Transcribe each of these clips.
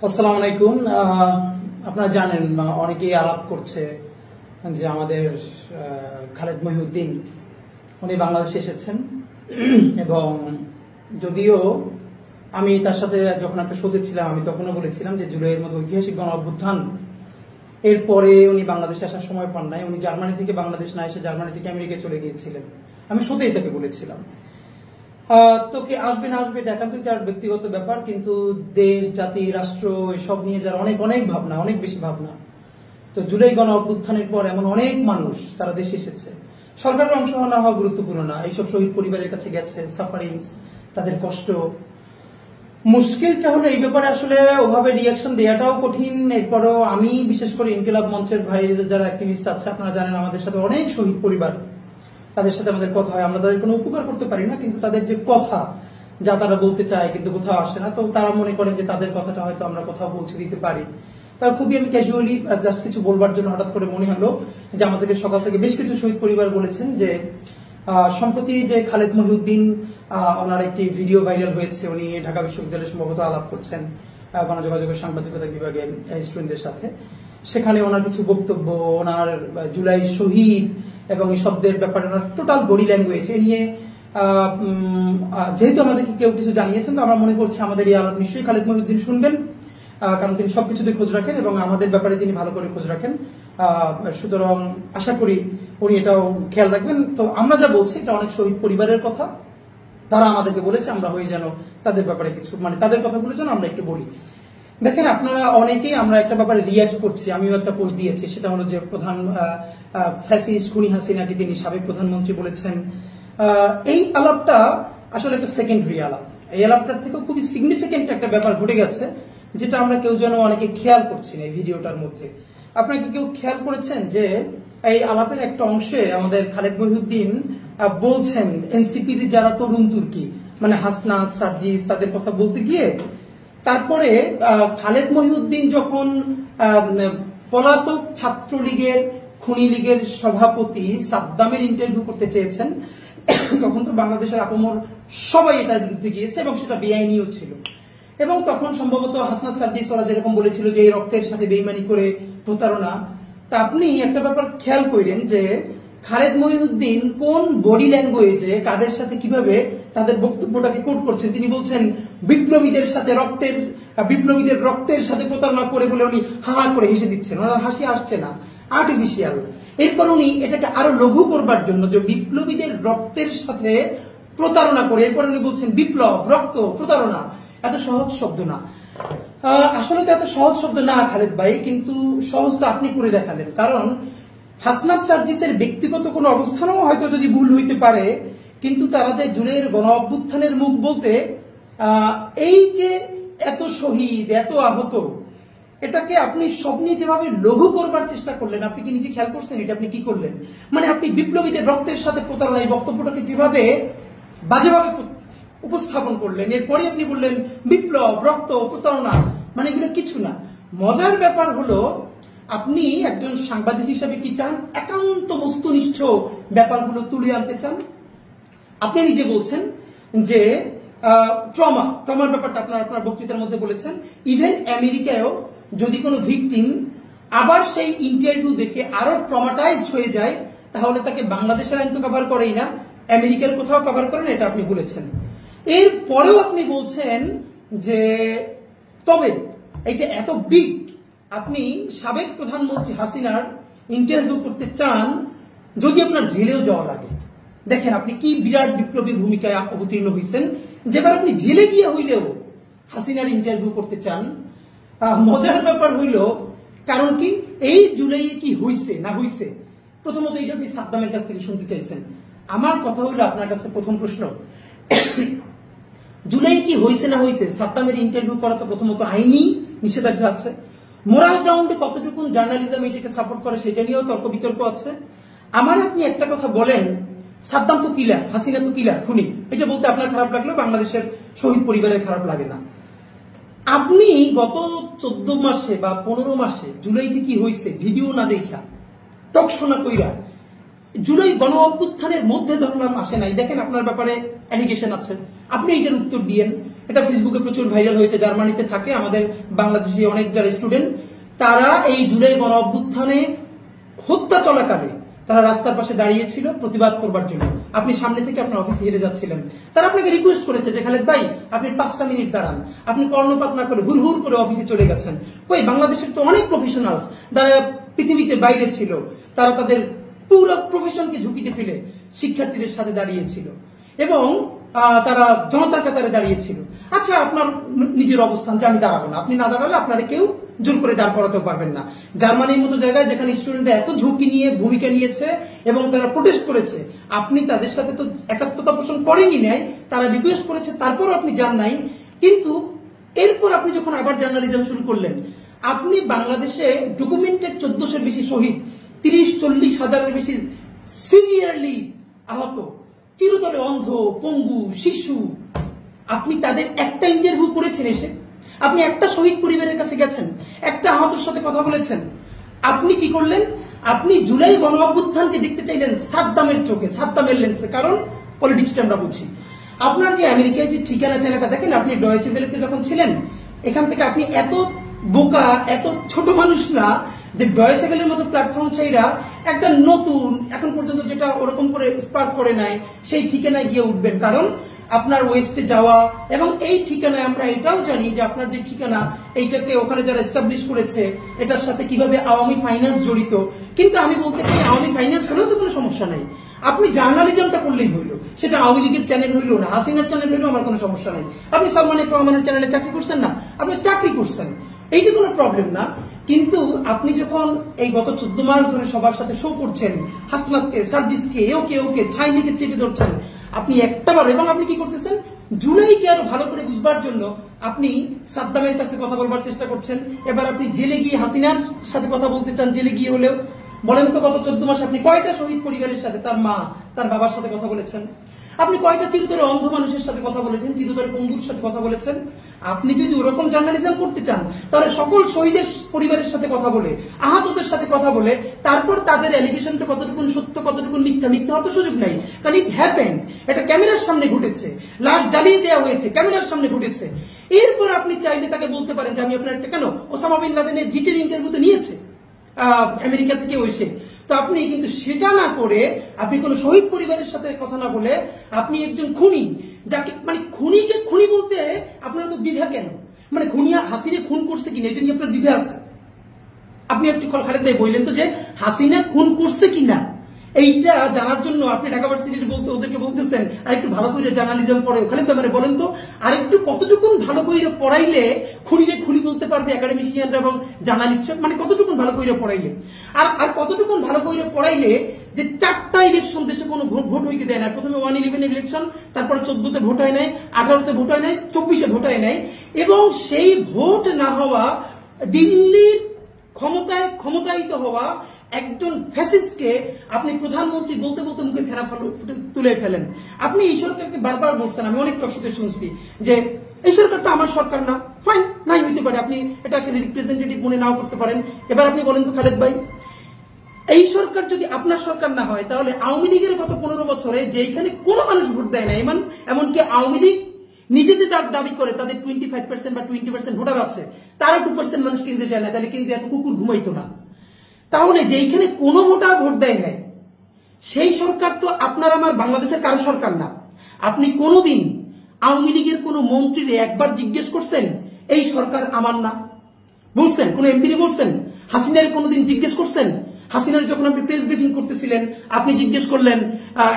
আসসালামু আলাইকুম। আপনারা জানেন অনেকেই আলাপ করছে যে আমাদের খালেদ মহিউদ্দিন উনি বাংলাদেশে এসেছেন এবং যদিও আমি তার সাথে যখন একটা শোতে ছিলাম আমি তখনও বলেছিলাম যে জুলাইয়ের মতো ঐতিহাসিক গণ অভ্যুত্থান এরপরে উনি বাংলাদেশে আসার সময় পান নাই। উনি জার্মানি থেকে বাংলাদেশ না এসে জার্মানি থেকে আমেরিকায় চলে গিয়েছিলেন। আমি শোতেই তাকে বলেছিলাম তো কে আসবে না আসবে এটা কিন্তু তার ব্যক্তিগত ব্যাপার, কিন্তু দেশ জাতি রাষ্ট্র এসব নিয়ে যারা অনেক অনেক ভাবনা, অনেক বেশি ভাবনা। তো জুলাই গণ অভ্যুত্থানের পর এমন অনেক মানুষ তারা দেশে এসেছে। সরকারের অংশ না হওয়া গুরুত্বপূর্ণ না, এইসব শহীদ পরিবারের কাছে গেছে, সাফারিংস, তাদের কষ্ট। মুশকিলটা হলো এই ব্যাপারে আসলে ওভাবে রিয়াকশন দেওয়াটাও কঠিন। এরপরও আমি বিশেষ করে ইনকিলাব মঞ্চের ভাই যারা অ্যাক্টিভিস্ট আছে, আপনারা জানেন আমাদের সাথে অনেক শহীদ পরিবার, তাদের সাথে আমাদের কথা হয়। আমরা তাদের কোনো উপকার করতে পারি না, কিন্তু তাদের যে কথা যা তারা বলতে চায় কিন্তু কোথাও আসে না, তো তারা মনে করেন যে তাদের কথাটা হয়তো আমরা কোথাও পৌঁছে দিতে পারি। তা খুবই আমি ক্যাজুয়ালি জাস্ট কিছু বলবার জন্য হঠাৎ করে মনে হলো যে আমাদেরকে সকাল থেকে বেশ কিছু শহীদ পরিবার বলেছেন যে সম্প্রতি যে খালেদ মহিউদ্দিন ওনার একটি ভিডিও ভাইরাল হয়েছে, উনি ঢাকা বিশ্ববিদ্যালয়ে সম্ভবত আলাপ করছেন গণযোগাযোগের সাংবাদিকতা বিভাগে স্টুডেন্টদের সাথে। সেখানে ওনার কিছু বক্তব্য, ওনার জুলাই শহীদ এবং এই শব্দের ব্যাপারে ওনার টোটাল বডি ল্যাঙ্গুয়েজ এ নিয়ে যেহেতু আমাদেরকে কেউ কিছু জানিয়েছেন, তো আমরা মনে করছি আমাদের এই আলাপ নিশ্চয়ই খালেদ মহিউদ্দিন শুনবেন, কারণ তিনি সবকিছুতে খোঁজ রাখেন এবং আমাদের ব্যাপারে তিনি ভালো করে খোঁজ রাখেন। সুতরাং আশা করি উনি এটাও খেয়াল রাখবেন। তো আমরা যা বলছি এটা অনেক শহীদ পরিবারের কথা, তারা আমাদেরকে বলেছে আমরা হয়ে যেন তাদের ব্যাপারে কিছু তাদের কথাগুলো যেন আমরা একটু বলি। দেখেন, আপনারা অনেকেই আমরা একটা ব্যাপারে রিয়াক্ট করছি, আমিও একটা পোস্ট দিয়েছি, সেটা হলো যে প্রধান ফ্যাসিস্ট খুনি হাসিনাকে তিনি সাবেক প্রধানমন্ত্রী বলেছেন। এই আলাপটা আসলে একটা সেকেন্ডারি আলাপ। এই আলাপটার থেকেও খুবই সিগনিফিকেন্ট একটা ব্যাপার ঘটে গেছে, যেটা আমরা কেউ যেন অনেকে খেয়াল করছি না এই ভিডিওটার মধ্যে। আপনাকে কেউ খেয়াল করেছেন যে এই আলাপের একটা অংশে আমাদের খালেদ মহিউদ্দিন বলছেন এনসিপি যারা তরুণ তুর্কি মানে হাসনা সার্জিস তাদের কথা বলতে গিয়ে তারপরে খালেদ মহিউদ্দিন যখন পলাতক ছাত্রলীগের খুনি লীগের সভাপতি সাদ্দামের ইন্টারভিউ করতে চেয়েছেন, তখন তো বাংলাদেশের আপমর সবাই এটার বিরুদ্ধে গিয়েছে এবং সেটা বেআইনিও ছিল। এবং তখন সম্ভবত হাসনা সার্জিস ওরা যেরকম বলেছিল যে এই রক্তের সাথে বেইমানি করে প্রতারণা। তা আপনি একটা ব্যাপার খেয়াল করেন যে খালেদ মহিউদ্দিন কোন বডি ল্যাঙ্গুয়েজে কাদের সাথে কিভাবে তাদের বক্তব্যটাকে কোট করছেন। তিনি বলছেন বিপ্লবীদের রক্তের সাথে প্রতারণা করে বলে উনি হা হা করে হেসে দিচ্ছেন, ওনার হাসি আসছে না, আর্টিফিশিয়াল। এরপর উনি এটাকে আরো লঘু করবার জন্য যে বিপ্লবীদের রক্তের সাথে প্রতারণা করে এরপর উনি বলছেন বিপ্লব, রক্ত, প্রতারণা। এত সহজ শব্দ না, আসলে তো এত সহজ শব্দ না খালেদ ভাই, কিন্তু সহজ তো আপনি করে দেখালেন। কারণ হাসনা সার্জিসের ব্যক্তিগত কোনো অবস্থানও হয়তো যদি ভুল হইতে পারে, কিন্তু তারা যে জুলাইয়ের গণ অভ্যুত্থানের মুখ বলতে এই যে এত শহীদ এত আহত, এটাকে আপনি স্বপ্নে যেভাবে লঘু করবার চেষ্টা করলেন, আপনি কি নিজে খেয়াল করছেন এটা আপনি কি করলেন? মানে আপনি বিপ্লবীদের রক্তের সাথে প্রতারণা এই বক্তব্যটাকে যেভাবে বাজেভাবে উপস্থাপন করলেন, এরপরে আপনি বললেন বিপ্লব, রক্ত, প্রতারণা, মানে এগুলো কিছু না। মজার ব্যাপার হলো আপনি একজন সাংবাদিক হিসেবে কি চান? একান্ত বস্তুনিষ্ঠ ব্যাপারগুলো তুলে আনতে চান। আপনি নিজে বলছেন যে ট্রমার ব্যাপারটা আপনার বক্তৃতার মধ্যে বলেছেন। ইভেন আমেরিকায়ও যদি কোনো ভিকটিম আবার সেই ইন্টারভিউ দেখে আরো ট্রমাটাইজড হয়ে যায়, তাহলে তাকে বাংলাদেশের আইন তো কভার করেই না, আমেরিকার কোথাও কভার করেন, এটা আপনি বলেছেন। এর পরেও আপনি বলছেন যে তবে এটা এত বিগ, আপনি সাবেক প্রধানমন্ত্রী হাসিনার ইন্টারভিউ করতে চান যদি আপনার জেলেও যাওয়া লাগে। দেখেন আপনি কি বিরাট বিপ্লবী ভূমিকায় অবতীর্ণ হয়েছেন, যেবার আপনি জেলে গিয়ে হইলেও হাসিনার ইন্টারভিউ করতে চান। মজার ব্যাপার হইল, কারণ কি এই জুলাইয়ে কি হইছে না হইছে, প্রথমত এটা আপনি সাদ্দামের কাছ থেকে শুনতে চাইছেন। আমার কথা হইল আপনার কাছে প্রথম প্রশ্ন, জুলাই কি হয়েছে না হয়েছে, সাদ্দামের ইন্টারভিউ করা তো প্রথমত আইনি নিষেধাজ্ঞা আছে। মোরাল গ্রাউন্ডে কতটুকু জার্নালিজম এটাকে সাপোর্ট করে সেটা নিয়েও তর্ক বিতর্ক আছে। আমার আপনি একটা কথা বলেন, সাদ্দাম তো কিলার, হাসিনা তো কিলার, খুনি, এটা বলতে আপনার খারাপ লাগলেও বাংলাদেশের শহীদ পরিবারের খারাপ লাগে না। আপনি গত 14 মাসে বা 15 মাসে জুলাইতে কি হয়েছে ভিডিও না দেখা টকশোনা কইরা জুলাই গণ অভ্যুত্থানের মধ্যে ধরলাম আসে নাই। দেখেন আপনার ব্যাপারে অ্যালিগেশন আছে, আপনি এটার উত্তর দিয়েন। এটা ফেসবুকে প্রচুর ভাইরাল হয়েছে, জার্মানিতে থাকে আমাদের বাংলাদেশি অনেক যারা স্টুডেন্ট, তারা এই জুলাই গণ অভ্যুত্থানে হত্যা চলাকালে তারা রাস্তার পাশে দাঁড়িয়েছিল প্রতিবাদ করবার জন্য। আপনি সামনে থেকে আপনার অফিসে হেরে যাচ্ছিলেন, তারা আপনাকে রিকোয়েস্ট করেছে যে খালেদ ভাই আপনি 5টা মিনিট দাঁড়ান, আপনি কর্ণপাত না করে হুড় হুড় করে অফিসে চলে গেছেন। কই, বাংলাদেশের তো অনেক প্রফেশনালস যারা পৃথিবীতে বাইরে ছিল, তারা তাদের পুরো প্রফেশনকে ঝুঁকিতে ফেলে শিক্ষার্থীদের সাথে দাঁড়িয়েছিল এবং তারা জনতার কাতারে দাঁড়িয়েছিল। আচ্ছা, আপনার নিজের অবস্থান যে আমি দাঁড়াবো না, আপনি না দাঁড়ালে আপনারা কেউ জোর করে দাঁড় করাতেও পারবেন না। জার্মানির মতো জায়গায় যেখানে স্টুডেন্টরা এত ঝুঁকি নিয়ে ভূমিকা নিয়েছে এবং তারা প্রোটেস্ট করেছে, আপনি তাদের সাথে তো একাত্মতা পোষণ করেনি নাই, তারা রিকোয়েস্ট করেছে তারপরও আপনি যান নাই। কিন্তু এরপর আপনি যখন আবার জার্নালিজম শুরু করলেন, আপনি বাংলাদেশে ডকুমেন্টেড 1400-এর বেশি শহীদ, 30-40 হাজারের বেশি সিভিয়ারলি আহত, চিরতরে অন্ধ, পঙ্গু, শিশু, আপনি তাদের একটা ইন্টারভিউ করেছেন এসে? আপনি একটা শহীদ পরিবারের কাছে গেছেন, একটা আহতের সাথে কথা বলেছেন? আপনি কি করলেন? আপনি জুলাই গণ অভ্যুত্থানকে দেখতে চাইলেন সাদ্দামের চোখে, সাদ্দামের লেন্সে, কারণ পলিটিক্সটা আমরা বুঝি। আপনার যে আমেরিকায় যে ঠিকানা চ্যানেলটা দেখেন, আপনি ডয়েচে ভেলেতে যখন ছিলেন, এখান থেকে আপনি এত বোকা, এত ছোট মানুষ না যে ডয়েচে ভেলের মতো প্ল্যাটফর্ম চাইরা একটা নতুন, এখন পর্যন্ত যেটা ওরকম করে স্পার্ক করে নাই, সেই ঠিকানায় গিয়ে উঠবেন। কারণ আপনার ওয়েস্টে যাওয়া এবং এই ঠিকানায় আমরা এটাও জানি যে আপনার যে ঠিকানা, এইটাকে ওখানে যারা এস্টাবলিশ করেছে এটার সাথে কিভাবে আওয়ামী ফাইন্যান্স জড়িত। কিন্তু আমি বলতে চাই, আওয়ামী ফাইন্যান্স হলেও তো কোনো সমস্যা নাই, আপনি জার্নালিজমটা করলেই হইলো। সেটা আওয়ামী লীগের চ্যানেল হইলো না, হাসিনার চ্যানেল হইলো, আমার কোনো সমস্যা নাই। আপনি সালমান এফ রহমানের চ্যানেলে চাকরি করছেন না, আপনি চাকরি করছেন, এইটা কোনো প্রবলেম না। কিন্তু আপনি যখন এই গত 14 মাস ধরে সবার সাথে শো করছেন, হাসনাতকে, সার্জিসকে, ওকে ছাইনিকে চেপে ধরছেন, আপনি একটাবার, এবং আপনি কি করতেছেন, জুলাইকে আরো ভালো করে বুঝবার জন্য আপনি সাদ্দামের কাছে কথা বলবার চেষ্টা করছেন। এবার আপনি জেলে গিয়ে হাসিনার সাথে কথা বলতে চান, জেলে গিয়ে হলেও। বলেন তো, গত 14 মাসে আপনি কয়টা শহীদ পরিবারের সাথে, তার মা, তার বাবার সাথে কথা বলেছেন? আপনি কয়টা চিরতরে অন্ধ মানুষের সাথে কথা বলেছেন, চিরতরে পঙ্গুর সাথে কথা বলেছেন? আপনি যদি ওরকম জার্নালিজম করতে চান, তাহলে সকল শহীদের পরিবারের সাথে কথা বলে, আহতদের সাথে কথা বলে, তারপর তাদের অ্যালিগেশনটা কতটুকু সত্য, কতটুকু মিথ্যা, মিথ্যা হওয়ার সুযোগ নাই। কারণ ইট হ্যাপেন্ড, এটা ক্যামেরার সামনে ঘটেছে, লাশ জ্বালিয়ে দেওয়া হয়েছে, ক্যামেরার সামনে ঘটেছে। এরপর আপনি চাইলে তাকে বলতে পারেন যে আমি আপনার একটা, কেন ওসামা বিন লাদেনের ডিটেল ইন্টারভিউতে নিয়েছে আমেরিকা থেকে এসে। তো আপনি কিন্তু সেটা না করে, আপনি কোন শহীদ পরিবারের সাথে কথা না বলে, আপনি একজন খুনি, যাকে মানে খুনিকে খুনি বলতে আপনার তো দ্বিধা কেন? মানে খুনি হাসিনা খুন করছে কিনা এটা নিয়ে আপনার দ্বিধা আছে? আপনি একটু খালেদ ভাই বললেন তো যে হাসিনা খুন করছে কিনা, এইটা জানার জন্য আপনি ঢাকা ভার্সিটির বলতে ওদেরকে বলতেছেন আর একটু ভালো করে জার্নালিজম পড়ে। ওখানে ব্যাপারে বলেন তো, আর একটু কতটুকুন ভালো করে পড়াইলে খুনিরে খুনি বলতে পারবে একাডেমিশিয়ানরা এবং জার্নালিস্টরা? মানে কতটুকুন ভালো করে পড়াইলে, আর কতটুকুন ভালো করে পড়াইলে যে 4টা ইলেকশন দেশে কোনো ভোট হইতে দেয় না। প্রথমে 111 ইলেকশন, তারপরে 14তে ভোট হয় নাই, 18তে ভোট হয় নাই, 24-এ ভোট হয় নাই, এবং সেই ভোট না হওয়া, দিল্লির ক্ষমতায়িত হওয়া একজন ফ্যাসিস্টকে আপনি প্রধানমন্ত্রী বলতে বলতে মুখে ফেরা তুলে ফেলেন। আপনি এই সরকারকে বারবার বলছেন, আমি অনেক টকশোতে শুনছি যে এই সরকার তো আমার সরকার না। ফাইন, নাই হইতে পারে, আপনি এটাকে রিপ্রেজেন্টেটিভ মনে নাও করতে পারেন। এবার আপনি বলেন তো খালেদ ভাই, এই সরকার যদি আপনার সরকার না হয়, তাহলে আওয়ামী লীগের গত 15 বছরে যেখানে কোনো মানুষ ভোট দেয় না, এমনকি আওয়ামী লীগ নিজে যে দাবি করে তাদের 25% বা 20% ভোটার আছে, তারা 2% মানুষ কেন্দ্রে যায় না, তাহলে কেন্দ্রে এত কুকুর ঘুমাইতো না। তাহলে যেখানে কোনো ভোটার ভোট দেয় নাই, সেই সরকার তো আপনার আমার বাংলাদেশের কারো সরকার না। আপনি কোনোদিন আওয়ামী লীগের কোন মন্ত্রীরে একবার জিজ্ঞেস করছেন এই সরকার আমার না? বলছেন? কোন এমপি বলছেন? হাসিনারে কোনোদিন জিজ্ঞেস করছেন? হাসিনার যখন আপনি প্রেস ব্রিফিং করতেছিলেন, আপনি জিজ্ঞেস করলেন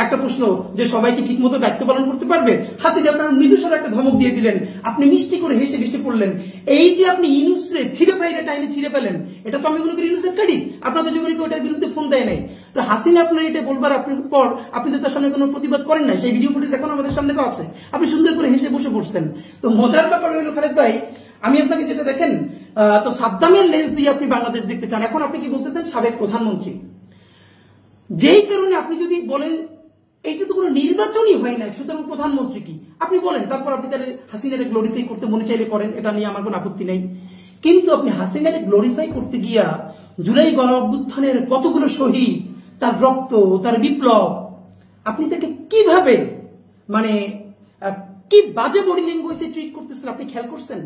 একটা প্রশ্ন যে সবাইকে ঠিক মতো দায়িত্ব পালন করতে পারবে? হাসিনা আপনার মৃদুস্বরে একটা ধমক দিয়ে দিলেন, আপনি মিষ্টি করে হেসে হেসে পড়লেন। এই যে আপনি ইনুসরে ছিঁড়ে ফেলে টাইনে ছিঁড়ে ফেলেন, এটা তো আমি মনে করি ইনুসের ক্রেডিট। আপনাদের যখন কেউ এটার বিরুদ্ধে ফোন দেয় নাই, তো হাসিনা আপনার এটা বলবার আপনার পর আপনি তো তার সামনে কোনো প্রতিবাদ করেন নাই। সেই ভিডিও ফুটেজ এখন আমাদের সামনে তো আছে, আপনি সুন্দর করে হেসে বসে পড়ছেন। তো মজার ব্যাপার হলো খালেদ ভাই, আমি আপনাকে যেটা দেখেন, তো সাদ্দামের লেন্স দিয়ে আপনি বাংলাদেশ দেখতে চান। এখন আপনি কি বলতেছেন? সাবেক প্রধানমন্ত্রী। যেই কারণে আপনি যদি বলেন এইটা তো কোনো নির্বাচনই হয় না, সুতরাং প্রধানমন্ত্রী কি আপনি বলেন, তারপর আপনি তাহলে হাসিনারে গ্লোরিফাই করতে মনে চাইলে করেন, এটা নিয়ে আমার কোনো আপত্তি নেই। কিন্তু আপনি হাসিনারে গ্লোরিফাই করতে গিয়া জুলাই গণ অভ্যুত্থানের কতগুলো শহীদ, তার রক্ত, তার বিপ্লব, আপনি তাকে কিভাবে মানে কি বাজে বডি ল্যাঙ্গুয়েজে ট্রিট করতেছেন আপনি খেয়াল করছেন?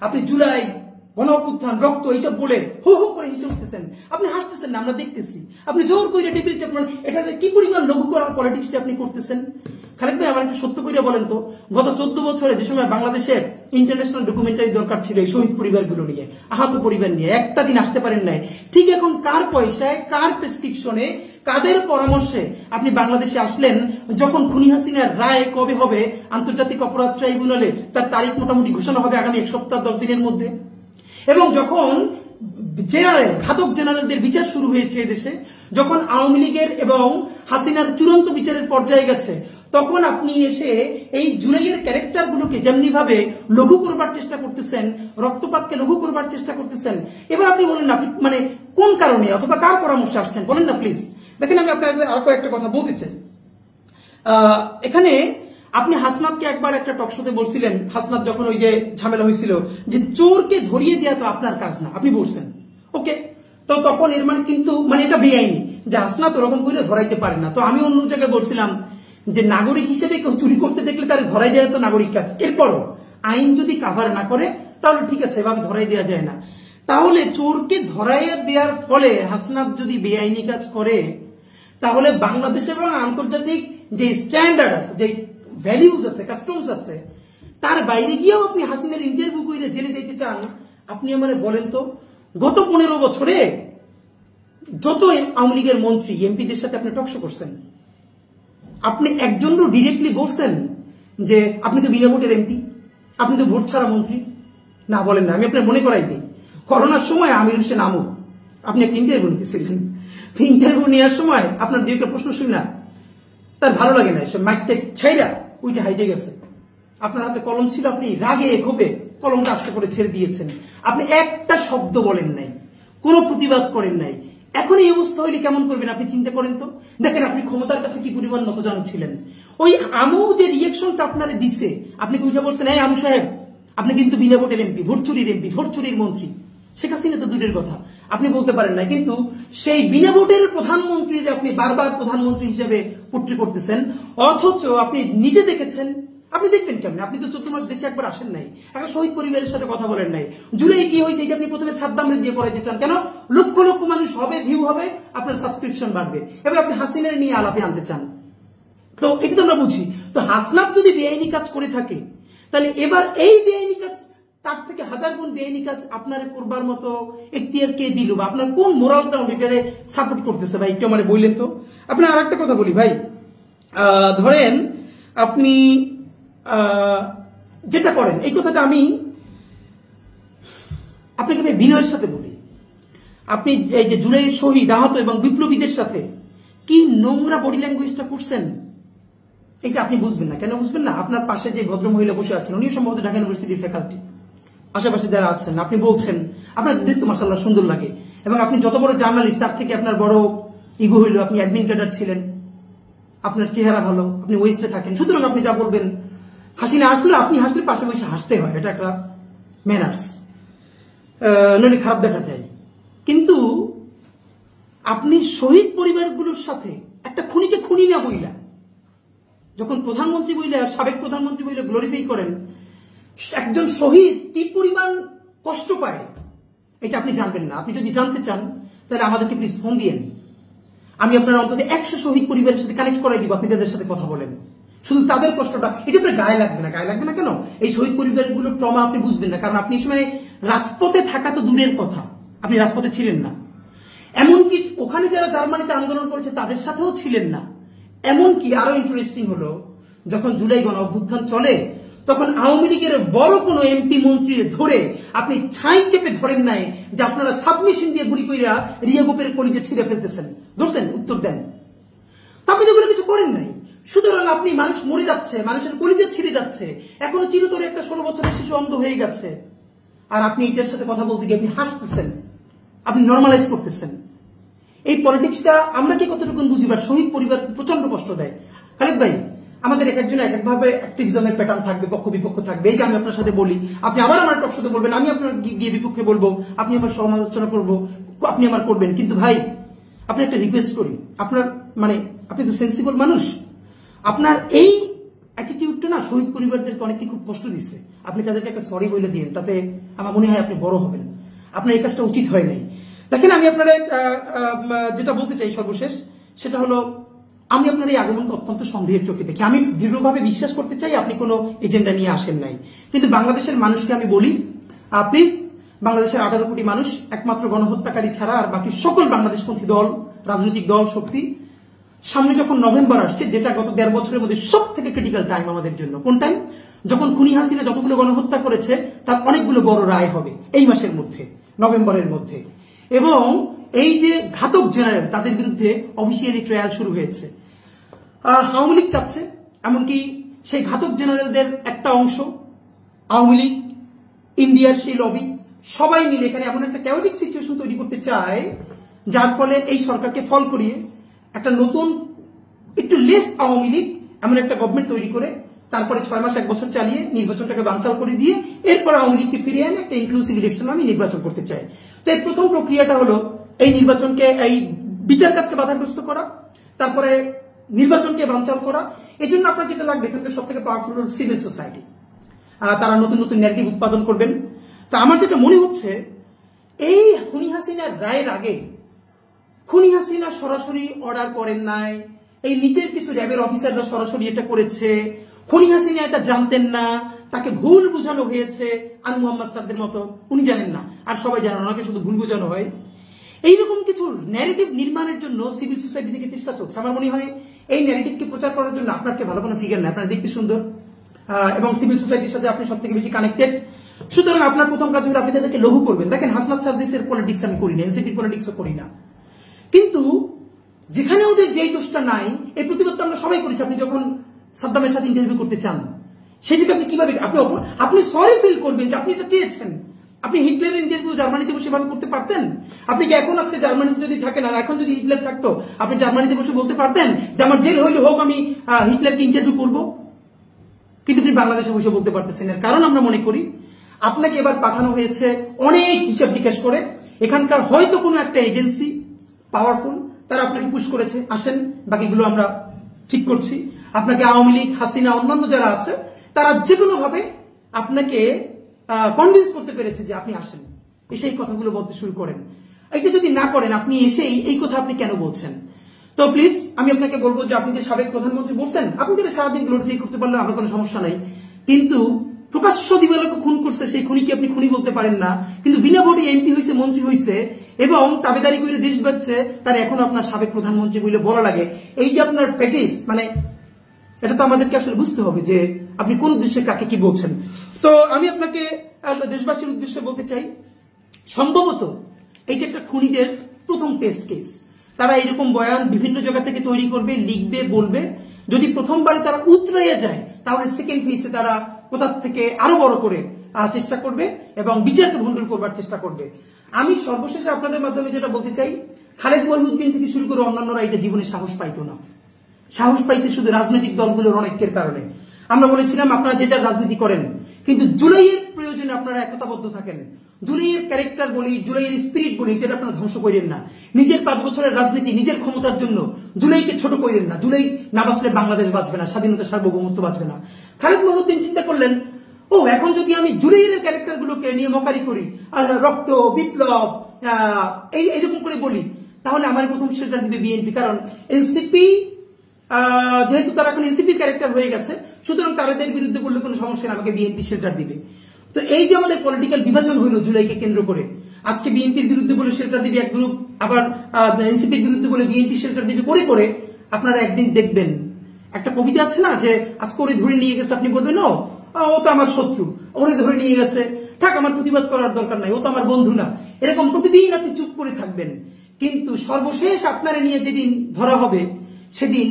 আপনি জুলাই গণ অভ্যুত্থান রক্ত এইসব বলে হো হো করে হেসে উঠতেছেন, আপনি হাসতেছেন না, আমরা দেখতেছি। আপনি জোর করে টেবিল চাপড়ান, এটা কি পরিমাণ লঘু করার পলিটিক্সটা আপনি করতেছেন? খালেদ ভাই আমার একটু সত্য করে বলেন তো, গত 14 বছরে যে সময় বাংলাদেশের ইন্টারন্যাশনাল ডকুমেন্টারি দরকার ছিল এই শহীদ পরিবারগুলো নিয়ে, আহত পরিবার নিয়ে, একটা দিন আসতে পারেন নাই, ঠিক এখন কার পয়সায়, কার প্রেসক্রিপশনে, কাদের পরামর্শে আপনি বাংলাদেশে আসলেন? যখন খুনি হাসিনার রায় কবে হবে আন্তর্জাতিক অপরাধ ট্রাইব্যুনালে, তার তারিখ মোটামুটি ঘোষণা হবে আগামী 1 সপ্তাহ 10 দিনের মধ্যে। এবং যখন জেনারেল ঘাতক জেনারেলদের বিচার শুরু হয়েছে এদেশে, যখন আওয়ামী লীগের এবং হাসিনার চূড়ান্ত বিচারের পর্যায়ে গেছে, তখন আপনি এসে এই জুলাইয়ের ক্যারেক্টার গুলোকে যেমনি ভাবে লঘু করবার চেষ্টা করতেছেন, রক্তপাতকে লঘু করবার চেষ্টা করতেছেন। এবার আপনি বলেন না, আপনি মানে কোন কারণে অথবা কার পরামর্শে আসছেন বলেন না প্লিজ। দেখেন আমি আপনাদের আর কয়েকটা কথা বলতে চাই। এখানে আপনি হাসনাতকে একবার একটা টকশোতে বলছিলেন, হাসনাত যখন ওই যে ঝামেলা হয়েছিল, যে চোরকে ধরিয়ে দেওয়া তো আপনার কাজ না, আপনি বলছেন ওকে। তো তখন এর মানে কিন্তু মানে এটা বেআইনি, যে হাসনাত ওরকম করে ধরাইতে পারে না। তো আমি অন্য জায়গায় বলছিলাম যে নাগরিক হিসেবে কেউ চুরি করতে দেখলে তার ধরাই দেওয়া তো নাগরিক কাজ। এরপরও আইন যদি কাভার না করে তাহলে ঠিক আছে, এভাবে ধরাই দেওয়া যায় না। তাহলে চোরকে ধরাইয়া দেওয়ার ফলে হাসনাত যদি বেআইনি কাজ করে, তাহলে বাংলাদেশ এবং আন্তর্জাতিক যে স্ট্যান্ডার্ড আছে, যে ভ্যালিউজ আছে, কাস্টমস আছে, তার বাইরে গিয়েও আপনি হাসিনার ইন্টারভিউ করে জেলে যাইতে চান? আপনি আমারে বলেন তো, গত 15 বছরে যত আওয়ামী লীগের মন্ত্রী এমপিদের সাথে আপনি টকশো করছেন, আপনি একজনও ডিরেক্টলি বলছেন যে আপনি তো বিনা ভোটের এমপি, আপনি তো ভোট ছাড়া মন্ত্রী? না, বলেন না। আমি আপনার মনে করাই দিই, করোনার সময় আমির হোসেন আমু আপনি একটা ইন্টারভিউ নিতেছিলেন, ইন্টারভিউ নেওয়ার সময় আপনার দুই একটা প্রশ্ন শুনি না, তার ভালো লাগে না, সে মাইকটা ছাইরা উইটা হাইটে গেছে। আপনার হাতে কলম ছিল, আপনি রাগে ক্ষোভে কলমটা আস্তে করে ছেড়ে দিয়েছেন। আপনি একটা শব্দ বলেন নাই, কোনো প্রতিবাদ করেন নাই। এখন এই অবস্থা হইলে কেমন করবেন আপনি চিন্তা করেন তো। দেখেন আপনি ক্ষমতার কাছে কি পরিমাণ নতজানু ছিলেন। ওই আমু যে রিয়েকশনটা আপনারে দিছে, আপনি কি উঠে বলছেন এই আমু সাহেব আপনি কিন্তু বিনা ভোটের এমপি, ভোট চুরির মন্ত্রী? শেখ হাসিনা তো দূরের কথা, আপনি বলতে পারেন না, কিন্তু সেই বিনা ভোটের প্রধানমন্ত্রীর আপনি বারবার প্রধানমন্ত্রী হিসেবে পোট্রি করতেছেন। অথচ আপনি নিজে দেখেছেন, আপনি দেখবেন কেমন? আপনি তো 14 মাস দেশে একবার আসেন নাই, একটা শহীদ পরিবারের সাথে কথা বলেন নাই। জুলাই কি হয়েছে এটা আপনি প্রথমে সাদ্দামরে দিয়ে করাইতে চান কেন? লক্ষ লক্ষ মানুষ হবে, ভিউ হবে, আপনার সাবস্ক্রিপশন বাড়বে। এবার আপনি হাসিনার নিয়ে আলাপে আনতে চান, তো এটা তো আমরা বুঝি। তো হাসনাত যদি বেআইনি কাজ করে থাকে, তাহলে এবার এই বেআইনি কাজ তার থেকে 1000 গুণ বেআইনি কাজ আপনার করবার মতো এখতিয়ার কে দিল, বা আপনার কোন মোরাল গ্রাউন্ড এটারে সাপোর্ট করতেছে ভাই? একটু আমারে বললেন তো। আপনার আর একটা কথা বলি ভাই, ধরেন আপনি যেটা করেন, এই কথাটা আমি আপনাকে বিনয়ের সাথে বলি, আপনি এই যে জুলাইয়ের শহীদ, আহত এবং বিপ্লবীদের সাথে কি নোংরা বডি ল্যাঙ্গুয়েজটা করছেন, এটা আপনি বুঝবেন না। কেন বুঝবেন না? আপনার পাশে যে ভদ্রমহিলা বসে আছেন, উনি সম্ভবত ঢাকা ইউনিভার্সিটির ফ্যাকাল্টি, আশেপাশে যারা আছেন, আপনি বলছেন আপনার দেখতে মাশাআল্লাহ সুন্দর লাগে, এবং আপনি যত বড় জার্নালিস্ট তার থেকে আপনার বড় ইগো হইল, আপনি অ্যাডমিন ক্যাডার ছিলেন, আপনার চেহারা ভালো, আপনি ওয়েস্টে থাকেন, সুতরাং আপনি যা বলবেন, হাসিনা আসলে আপনি হাসলে পাশে বসে হাসতে হয়, এটা একটা ম্যানার্স, নইলে খারাপ দেখা যায়। কিন্তু আপনি শহীদ পরিবারগুলোর সাথে একটা খুনিকে খুনি না বইলা, যখন প্রধানমন্ত্রী বইলে, সাবেক প্রধানমন্ত্রী বইলে গ্লোরিফাই করেন, একজন শহীদ কি পরিমাণ কষ্ট পায় এটা আপনি জানবেন না। আপনি যদি জানতে চান তাহলে আমাদেরকে প্লিজ ফোন দিয়েন, আমি আপনার অন্তত 100 শহীদ পরিবারের সাথে কানেক্ট করাই দিব, আপনি তাদের সাথে কথা বলেন, শুধু তাদের কষ্টটা, এটা আপনার গায়ে লাগবে না। গায়ে লাগবে না কেন? এই শহীদ পরিবারগুলোর ট্রমা আপনি বুঝবেন না, কারণ আপনি এই সময় রাজপথে থাকা তো দূরের কথা, আপনি রাজপথে ছিলেন না। এমনকি ওখানে যারা জার্মানিতে আন্দোলন করেছে তাদের সাথেও ছিলেন না। এমনকি আরো ইন্টারেস্টিং হলো, যখন জুলাই গণ অভ্যুত্থান চলে, তখন আওয়ামী লীগের বড় কোনো এমপি মন্ত্রী ধরে আপনি ছাই চেপে ধরেন নাই যে আপনারা সাবমিশন দিয়ে গুলি কইরা রিয়া গোপের কলিজে ছিঁড়ে ফেলতেছেন, ধরছেন? উত্তর দেন। আপনি যেগুলো কিছু করেন নাই, সুতরাং আপনি মানুষ মরে যাচ্ছে, মানুষের কলিজে ছিঁড়ে যাচ্ছে, এখনো চিরতরে একটা 16 বছরের শিশু অন্ধ হয়ে গেছে, আর আপনি এটার সাথে কথা বলতে গিয়ে আপনি হাসতেছেন, আপনি নর্মালাইজ করতেছেন। এই পলিটিক্সটা আমরা কি কতটুকু বুঝিবার? শহীদ পরিবার প্রচন্ড কষ্ট দেয়। খালেদ ভাই, আমাদের এক একজন এক একভাবে অ্যাক্টিভিজমের প্যাটার্ন থাকবে, পক্ষ বিপক্ষ থাকবে। এই যে আমি আপনার সাথে বলি, আপনি আবার আমার টক শোতে বলবেন, আমি আপনার গিয়ে বিপক্ষে বলবো, আপনি আমার সমালোচনা করবো, আপনি আমার করবেন। কিন্তু ভাই, আপনি একটা রিকোয়েস্ট করি, আপনার মানে আপনি তো সেন্সিবল মানুষ, আপনার এই অ্যাটিটিউডটা না শহীদ পরিবারদেরকে অনেককে খুব কষ্ট দিচ্ছে। আপনি তাদেরকে একটা সরি বলে দিন, তাতে আমার মনে হয় আপনি বড় হবেন। আপনার এই কাজটা উচিত হয় নাই। দেখেন, আমি আপনারা যেটা বলতে চাই সর্বশেষ, সেটা হলো আমি আপনার এই আগমনকে অত্যন্ত সন্দেহের চোখে দেখি। আমি দৃঢ়ভাবে বিশ্বাস করতে চাই আপনি কোনো এজেন্ডা নিয়ে আসেন নাই, কিন্তু বাংলাদেশের মানুষকে আমি বলি, প্লিজ, বাংলাদেশের 18 কোটি মানুষ একমাত্র গণহত্যাকারী ছাড়া আর বাকি সকল বাংলাদেশপন্থী দল, রাজনৈতিক দল, শক্তি, সামনে যখন নভেম্বর আসছে, যেটা গত 1.5 বছরের মধ্যে সব থেকে ক্রিটিক্যাল টাইম আমাদের জন্য, কোন টাইম? যখন খুনি হাসিনা যতগুলো গণহত্যা করেছে তার অনেকগুলো বড় রায় হবে এই মাসের মধ্যে, নভেম্বরের মধ্যে। এবং এই যে ঘাতক জেনারেল, তাদের বিরুদ্ধে অফিসিয়ালি ট্রায়াল শুরু হয়েছে। আওয়ামী লীগ চাচ্ছে, এমনকি সেই ঘাতক জেনারেলদের একটা অংশ, আওয়ামী লীগ, ইন্ডিয়ার সেই লবি, সবাই মিলে এখানে এমন একটা ক্যাওটিক সিচুয়েশন তৈরি করতে চায়, যার ফলে এই সরকারকে ফল করিয়ে একটা নতুন, একটু লেস আওয়ামী লীগ এমন একটা গভর্নমেন্ট তৈরি করে তারপরে 6 মাস 1 বছর চালিয়ে নির্বাচনটাকে বানচাল করে দিয়ে এরপর আওয়ামী লীগকে ফিরিয়ে এনে একটা ইনক্লুসিভ ইলেকশন আমি নির্বাচন করতে চাই। তো এর প্রথম প্রক্রিয়াটা হলো এই নির্বাচনকে, এই বিচার কাজকে বাধাগ্রস্ত করা, তারপরে নির্বাচনকে বানচাল করা। এই জন্য আপনার যেটা লাগবে, এখানকার সব থেকে পাওয়ারফুল হল সিভিল সোসাইটি। তারা নতুন নতুন ন্যারেটিভ উৎপাদন করবেন। তা আমার যেটা মনে হচ্ছে, এই খুনি হাসিনার রায়ের আগে খুনি হাসিনা সরাসরি অর্ডার করেন নাই, এই নিচের কিছু র্যাবের অফিসাররা সরাসরি এটা করেছে, খুনি হাসিনা এটা জানতেন না, তাকে ভুল বোঝানো হয়েছে, আনু মোহাম্মদ সাদ্দের মতো, উনি জানেন না আর সবাই জানেন, ওনাকে শুধু ভুল বোঝানো হয়। এইরকম কিছু ন্যারেটিভ নির্মাণের জন্য সিভিল সোসাইটি থেকে চেষ্টা চলছে। আমার মনে হয় এই ন্যারেটিভকে প্রচার করার জন্য আপনার চেয়ে ভালো কোনো ফিগার নেই। আপনার দেখতে সুন্দর এবং সিভিল সোসাইটির সাথে আপনি সব থেকে বেশি কানেক্টেড। সুতরাং আপনার প্রথম কাজ হলো আপনি তাদেরকে লঘু করবেন। দেখেন, হাসনাত সার্জিসের পলিটিক্স আমি করি না, এনসিপির পলিটিক্সও করি না, কিন্তু যেখানে ওদের যেই দোষটা নাই, এই প্রতিবাদ আমরা সবাই করেছি। আপনি যখন সাদ্দামের সাথে ইন্টারভিউ করতে চান, সেটাকে আপনি কিভাবে আপনি সরি ফিল করবেন যে আপনি এটা চেয়েছেন? আপনি হিটলারের ইন্টারভিউ জার্মানিতে বসে ভাবে করতে পারতেন? আপনি কি এখন আজকে জার্মানিতে যদি থাকেন, আর এখন যদি হিটলার থাকতো, আপনি জার্মানিতে বসে বলতে পারতেন যে আমার জেল হইলে হোক, আমি হিটলারকে ইন্টারভিউ করবো? কিন্তু আপনি বাংলাদেশে বসে বলতে পারতেছেন। এর কারণ আমরা মনে করি আপনাকে এবার পাঠানো হয়েছে অনেক হিসাব নিকাশ করে। এখানকার হয়তো কোনো একটা এজেন্সি পাওয়ারফুল, তারা আপনাকে পুশ করেছে, আসেন, বাকিগুলো আমরা ঠিক করছি। আপনাকে আওয়ামী লীগ, হাসিনা, অন্যান্য যারা আছে, তারা যে কোনো ভাবে আপনাকে কনভিন্স করতে পেরেছে যে আপনি আসেন, এসে এই কথাগুলো বলতে শুরু করেন। এটা যদি না করেন, আপনি এসেই এই কথা আপনি কেন বলছেন? তো প্লিজ, আমি আপনাকে বলবো যে আপনি যে সাবেক প্রধানমন্ত্রী বলছেন, আপনি যেটা সারাদিন গ্লোরিফাই করতে পারলে আমার কোনো সমস্যা নাই, কিন্তু প্রকাশ্য দিবালোকে খুন করছে সেই খুনিকে আপনি খুনি বলতে পারেন না। কিন্তু বিনা ভোটে এমপি হয়েছে, মন্ত্রী হয়েছে এবং তাবেদারি করে দেশ বাঁচছে, তার এখন আপনার সাবেক প্রধানমন্ত্রী বলে বলা লাগে। এই যে আপনার ফেটিস, মানে এটা তো আমাদেরকে আসলে বুঝতে হবে যে আপনি কোন উদ্দেশ্যে কাকে কি বলছেন। তো আমি আপনাকে দেশবাসীর উদ্দেশ্যে বলতে চাই, সম্ভবত এইটা একটা খুনিদের প্রথম টেস্ট কেস। তারা এরকম বয়ান বিভিন্ন জায়গা থেকে তৈরি করবে, লিখবে, বলবে। যদি প্রথমবারে তারা উতরাইয়া যায়, তাহলে সেকেন্ড ফেজে তারা কোথার থেকে আরো বড় করে চেষ্টা করবে এবং বিচারকে ভণ্ডুল করবার চেষ্টা করবে। আমি সর্বশেষে আপনাদের মাধ্যমে যেটা বলতে চাই, খালেদ মহিউদ্দিন থেকে শুরু করে অন্যান্যরা এটা জীবনে সাহস পাইতো না। সাহস পাইছে শুধু রাজনৈতিক দলগুলোর অনেকের কারণে। আমরা বলেছিলাম আপনারা যে যার রাজনীতি করেন, কিন্তু জুলাইয়ের প্রয়োজনে আপনারা একতাবদ্ধ থাকেন। জুলাইয়ের ক্যারেক্টার বলি, জুলাইয়ের স্পিরিট বলি, যেটা আপনারা ধ্বংস করেন না। নিজের 5 বছরের রাজনীতি, নিজের ক্ষমতার জন্য জুলাইকে ছোট করেন না। জুলাই না বাঁচলে বাংলাদেশ বাঁচবে না, স্বাধীনতা, সার্বভৌমত্ব বাঁচবে না। খালেদ মহিউদ্দিন চিন্তা করলেন, ও এখন যদি আমি জুলাইয়ের ক্যারেক্টার গুলোকে নিয়ে মকারি করি, রক্ত, বিপ্লব, এইরকম করে বলি, তাহলে আমার প্রথম শেল্টার দিবে বিএনপি। কারণ এনসিপি, যেহেতু তারা এখন এনসিপির ক্যারেক্টার হয়ে গেছে, সুতরাং তাদের বিরুদ্ধে বললে কোনো সমস্যা না, আমাকে বিএনপি শেল্টার দিবে। তো এই যে আমাদের পলিটিক্যাল বিভাজন হইল জুলাইকে কেন্দ্র করে, আজকে বিএনপির বিরুদ্ধে বলে শেল্টার দিবে এক গ্রুপ, আবার এনসিপির বিরুদ্ধে বলে বিএনপি শেল্টার দিবে, করে করে আপনারা একদিন দেখবেন, একটা কবিতা আছে না যে আজকে ওরে ধরে নিয়ে গেছে, আপনি বলবেন ও তো আমার শত্রু, ওরে ধরে নিয়ে গেছে, থাক, আমার প্রতিবাদ করার দরকার নাই, ও তো আমার বন্ধু না। এরকম প্রতিদিন আপনি চুপ করে থাকবেন, কিন্তু সর্বশেষ আপনারা নিয়ে যেদিন ধরা হবে, সেদিন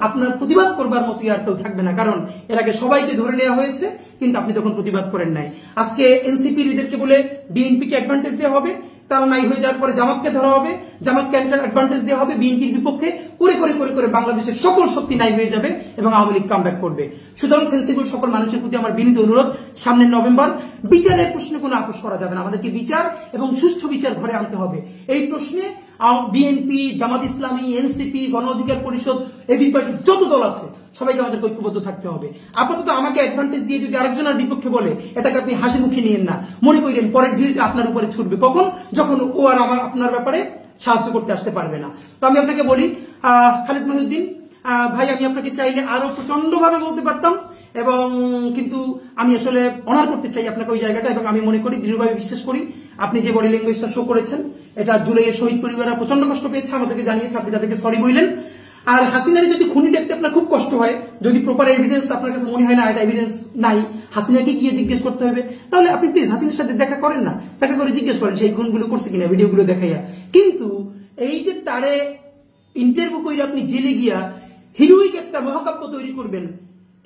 আপনার প্রতিবাদ করবার মতো আর কেউ থাকবে না। কারণ এর আগে সবাইকে ধরে নেওয়া হয়েছে, কিন্তু আপনি তখন প্রতিবাদ করেন নাই। আজকে এনসিপি লিডারকে বলে বিএনপিকে অ্যাডভান্টেজ দেওয়া হবে, তারা নাই হয়ে যাওয়ার পরে জামাতকে ধরা হবে, জামাতকে অ্যাডভান্টেজ দেওয়া হবে বিএনপির বিপক্ষে, করে করে করে করে বাংলাদেশের সকল শক্তি নাই হয়ে যাবে এবং আওয়ামী লীগ কামব্যাক করবে। সুতরাং সেন্সিবল সকল মানুষের প্রতি আমার বিনীত অনুরোধ, সামনের নভেম্বর বিচারের প্রশ্নে কোনো আপোষ করা যাবে না। আমাদেরকে বিচার এবং সুষ্ঠু বিচার ঘরে আনতে হবে। এই প্রশ্নে বিএনপি, জামাত ইসলামী, এনসিপি, গণ অধিকার পরিষদ, এবি পার্টি, যত দল আছে সবাইকে আমাদের ঐক্যবদ্ধ থাকতে হবে। আপাতত আমাকে অ্যাডভান্টেজ দিয়ে যদি আরেকজনের বিপক্ষে বলে, এটাকে আপনি হাসি মুখে নিয়েন না, মনে করেন পরের ঢিলটা আপনার উপরে ছুটবে কখন, যখন ও আর আপনার ব্যাপারে সাহায্য করতে আসতে পারবে না। তো আমি আপনাকে বলি খালিদ মহিউদ্দিন ভাই, আমি আপনাকে চাইলে আরো প্রচন্ড ভাবে বলতে পারতাম, এবং কিন্তু আমি আসলে অনার করতে চাই আপনাকে ওই জায়গাটা, এবং আমি মনে করি, দৃঢ়ভাবে বিশ্বাস করি, আপনি যে বডি ল্যাঙ্গুয়েজটা শো করেছেন এটা জুলাইয়ের শহীদ পরিবাররা প্রচন্ড কষ্ট পেয়েছে, আমাদেরকে জানিয়েছে, আপনি তাদেরকে সরি বললেন। আর হাসিনারে যদি খুনি দেখতে আপনার খুব কষ্ট হয়, যদি প্রপার এভিডেন্স আপনার কাছে মনে হয় না এটা এভিডেন্স নাই, হাসিনাকে গিয়ে জিজ্ঞেস করতে হবে, তাহলে আপনি প্লিজ হাসিনার সাথে দেখা করেন না, দেখা করে জিজ্ঞেস করেন সেই খুনগুলো করছে কিনা, ভিডিওগুলো দেখাইয়া। কিন্তু এই যে তারে ইন্টারভিউ করে আপনি জেলে গিয়া হিরোইক একটা মহাকাব্য তৈরি করবেন,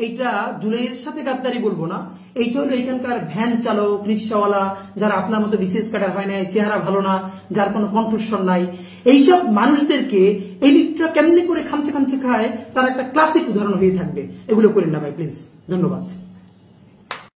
এইটা জুলাইয়ের সাথে গাদ্দারি বলবো না, এইটা হলো এখানকার ভ্যান চালক, রিক্সাওয়ালা, যারা আপনার মতো বিসিএস কাটার হয় নাই, চেহারা ভালো না, যার কোনো কণ্ঠস্বর নাই, এইসব মানুষদেরকে এই লিডটা কেমনি করে খামচে খামচে খায়, তার একটা ক্লাসিক উদাহরণ হয়ে থাকবে। এগুলো করেন না ভাই, প্লিজ। ধন্যবাদ।